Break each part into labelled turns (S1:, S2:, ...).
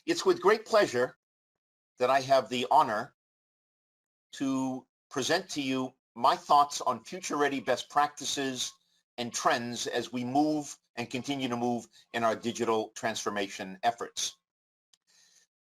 S1: It's with great pleasure that I have the honor to present to you my thoughts on future-ready best practices and trends as we move and continue to move in our digital transformation efforts.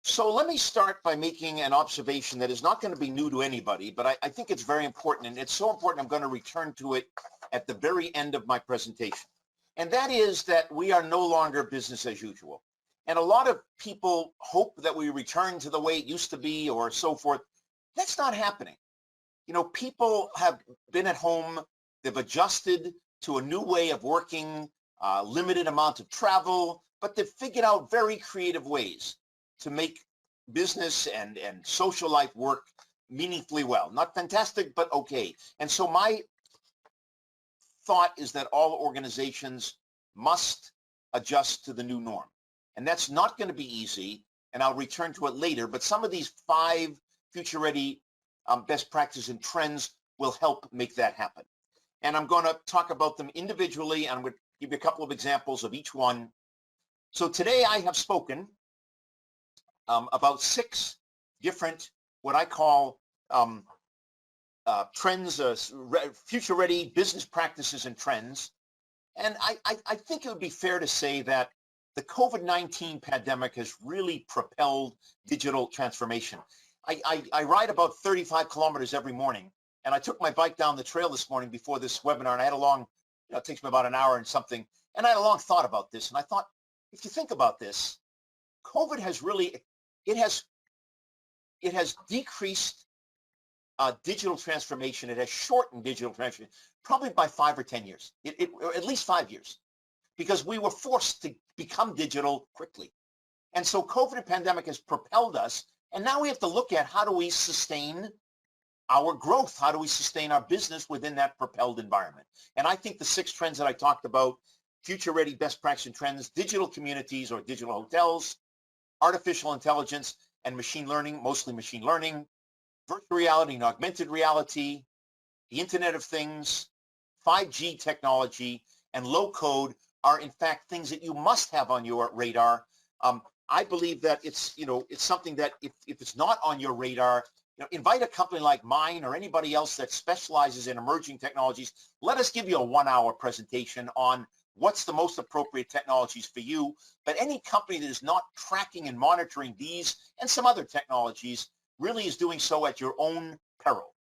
S1: So let me start by making an observation that is not going to be new to anybody, but I think it's very important, and it's so important I'm going to return to it at the very end of my presentation. And that is that we are no longer business as usual. And a lot of people hope that we return to the way it used to be or so forth. That's not happening. You know, people have been at home, they've adjusted to a new way of working, limited amount of travel, but they've figured out very creative ways to make business and social life work meaningfully well. Not fantastic, but okay. And so my thought is that all organizations must adjust to the new norm. And that's not going to be easy, and I'll return to it later, but some of these 5 future-ready best practices and trends will help make that happen. And I'm going to talk about them individually, and I'm going to give you a couple of examples of each one. So today I have spoken about 6 different, what I call trends, future-ready business practices and trends. And I think it would be fair to say that the COVID-19 pandemic has really propelled digital transformation. I ride about 35 kilometers every morning, and I took my bike down the trail this morning before this webinar, and I had a long, it takes me about an hour and something, and I had a long thought about this, and I thought, if you think about this, COVID has really, it has decreased digital transformation. It has shortened digital transformation probably by 5 or 10 years, or at least 5 years, because we were forced to become digital quickly. And so COVID pandemic has propelled us, and now we have to look at how do we sustain our growth? How do we sustain our business within that propelled environment? And I think the 6 trends that I talked about, future-ready best practice and trends, digital communities or digital hotels, artificial intelligence and machine learning, mostly machine learning, virtual reality and augmented reality, the Internet of Things, 5G technology, and low code are in fact things that you must have on your radar. I believe that it's something that if it's not on your radar, invite a company like mine or anybody else that specializes in emerging technologies. Let us give you a 1-hour presentation on what's the most appropriate technologies for you. But any company that is not tracking and monitoring these and some other technologies really is doing so at your own peril.